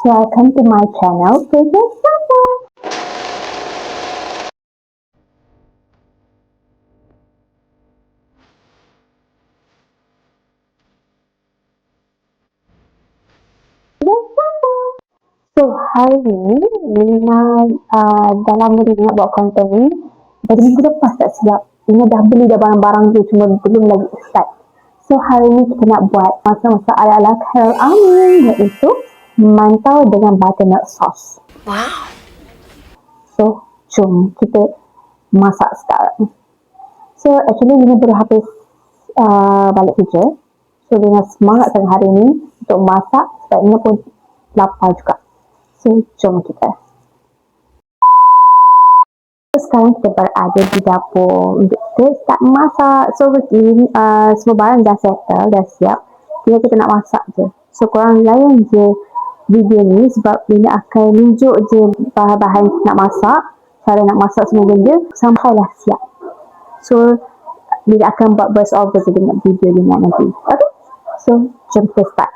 welcome to my channel, Princess Sasa. So, hari ni Lina dah lama dia nak buat konten ni. Dari minggu lepas tak siap. Lina dah beli dah barang-barang tu, cuma belum lagi start. So, hari ni kita nak buat masa-masa ala-ala Khairul Amin, iaitu mantau dengan buttermilk sauce. Wow. So, jom kita masak sekarang. So, actually Lina baru habis balik kerja. So, Lina semangat sangat hari ni untuk masak sebab Lina pun lapar juga. So, jom kita. So, sekarang kita berada di dapur untuk kita start masak. So, semua barang dah settle, dah siap. Tinggal kita nak masak je. So, korang layan je video ni sebab Lina akan tunjuk je bahan-bahan nak masak, cara nak masak semua benda sampailah siap. So, Lina akan buat voice over je dengan video Lina nanti. Okay? So, jom kita start.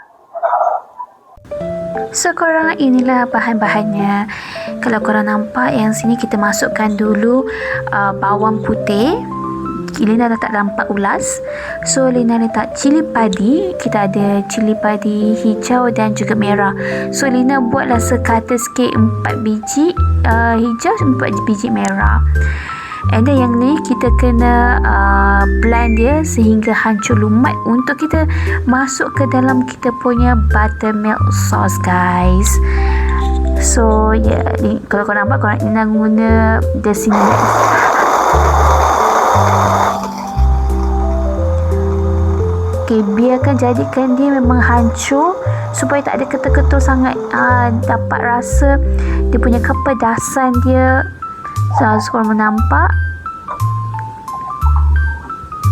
So korang, inilah bahan-bahannya. Kalau korang nampak yang sini kita masukkan dulu bawang putih. Lina letak dalam 4 ulas. So Lina letak cili padi. Kita ada cili padi hijau dan juga merah. So Lina buatlah sekata sikit 4 biji hijau, 4 biji merah. And then yang ni kita kena blend dia sehingga hancur lumat untuk kita masuk ke dalam kita punya buttermilk sauce, guys. So ni, kalau korang nampak, korang nak guna di sini. Okay, biarkan jadikan dia memang hancur supaya tak ada ketul-ketul sangat. Dapat rasa dia punya kepedasan dia. So, korang menampak.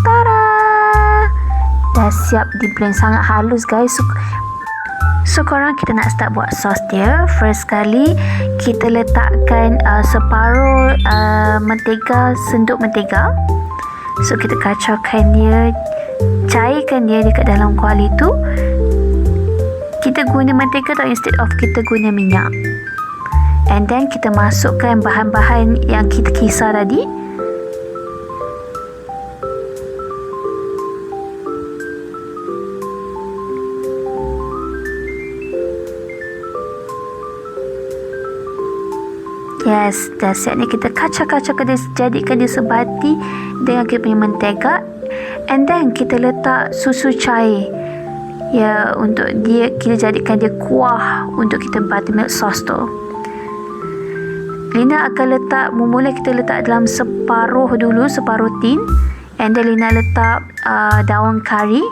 Tada! Dah siap di blend sangat halus, guys. So korang, kita nak start buat sos dia. First kali kita letakkan separuh mentega, senduk mentega. So kita kacaukan dia, cairkan dia dekat dalam kuali tu. Kita guna mentega atau instead of kita guna minyak. And then kita masukkan bahan-bahan yang kita kisar tadi. Yes, dah siap ni. Kita kacau-kacau, jadikan dia sebati dengan kita punya mentega. And then kita letak susu cair. Ya, untuk dia, kita jadikan dia kuah untuk kita buttermilk sauce tu. Lina akan letak, mula kita letak dalam separuh tin. And then Lina letak daun kari.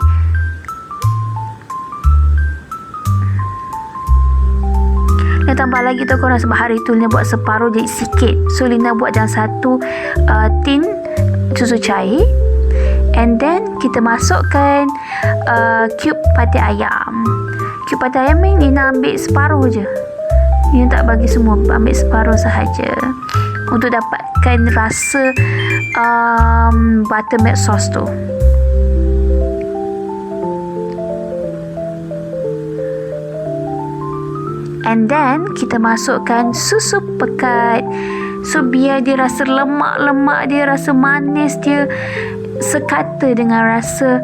Lina tambah lagi tu korang sebab hari tu Lina buat separuh jadi sikit. So Lina buat dalam satu tin susu cair. And then kita masukkan cube pate ayam. Cube pate ayam ni Lina ambil separuh je. Lina tak bagi semua, ambil separuh sahaja untuk dapatkan rasa buttermilk sauce tu. And then kita masukkan susu pekat. So biar dia rasa lemak-lemak dia, rasa manis dia sekata dengan rasa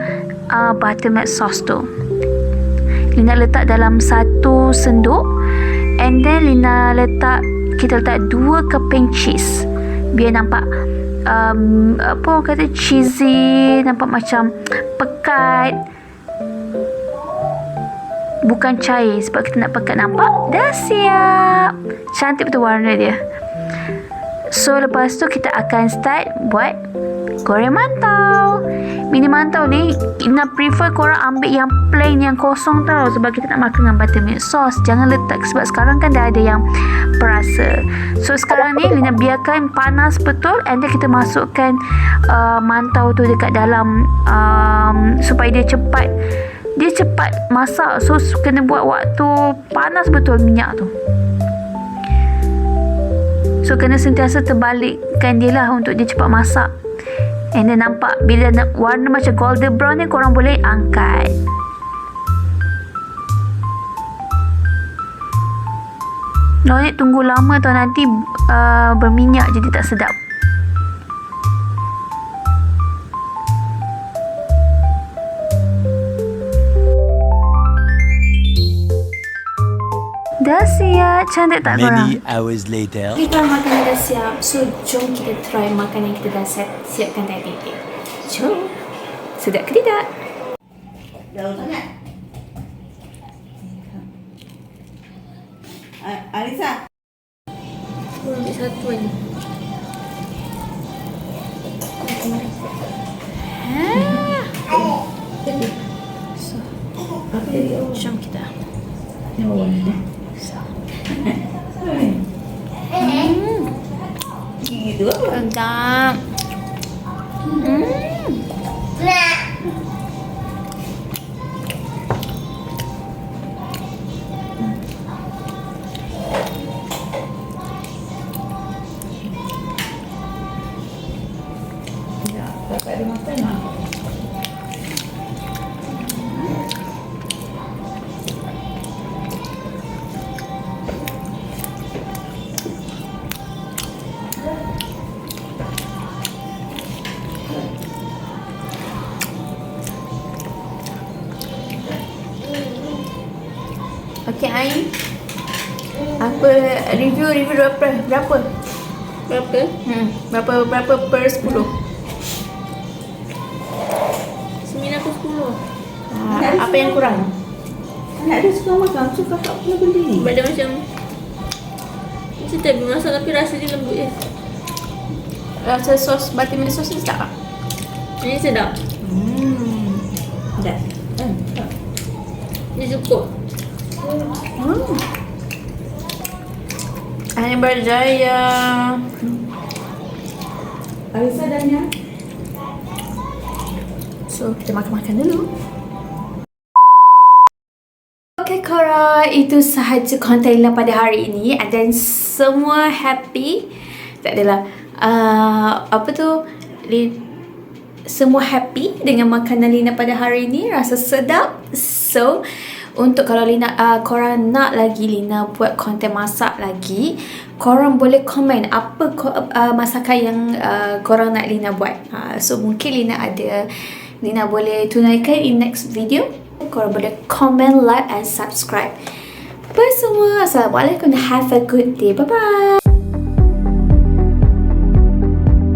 buttermilk sauce tu. Lina letak dalam satu senduk. And then kita letak 2 keping cheese. Biar nampak cheesy, nampak macam pekat, bukan cair. Sebab kita nak pekat. Nampak? Dah siap. Cantik betul warna dia. So lepas tu kita akan start buat goreng mantau. Mini mantau ni Lina prefer korang ambil yang plain, yang kosong tau. Sebab kita nak makan dengan buttermilk sauce. Jangan letak, sebab sekarang kan dah ada yang perasa. So sekarang ni Lina biarkan panas betul. And then kita masukkan mantau tu dekat dalam supaya dia cepat masak. So kena buat waktu panas betul minyak tu. So kena sentiasa terbalikkan dia lah untuk dia cepat masak. And then nampak bila warna macam golden brown ni, korang boleh angkat. No need tunggu lama tau, nanti berminyak jadi tak sedap. Dah siap, cantik tak korang? Many hours later. Kita makanan dah siap, so jom kita try makanan yang kita dah siapkan tadi. Jom. Sedap ke tidak? Jauh sangat. Alisa. Ambil satu lagi. So, jom kita. Gitu apa? Sedap. Tak ada makan lah. Okey, Ain. Apa review berapa? Berapa per 10? 9 per 10. Apa yang kurang? Anak dia suka makan, so kakak pula beli. Benda macam tak masak tapi rasa dia lembut je. Rasa sos butternut sos ni sedap tak? Ini sedap. Dah. Ini cukup. Ain berjaya. Alisa dah ni. So, kita makan-makan dulu. Okay, Kora, itu sahaja konten Lina pada hari ini. Dan semua happy. Tak adalah. Semua happy dengan makanan Lina pada hari ini. Rasa sedap. So, untuk kalau korang nak lagi Lina buat konten masak lagi, korang boleh komen apa masakan yang korang nak Lina buat. So mungkin Lina boleh tunaikan in next video. Korang boleh comment, like and subscribe. Bye semua. Assalamualaikum. Have a good day. Bye bye.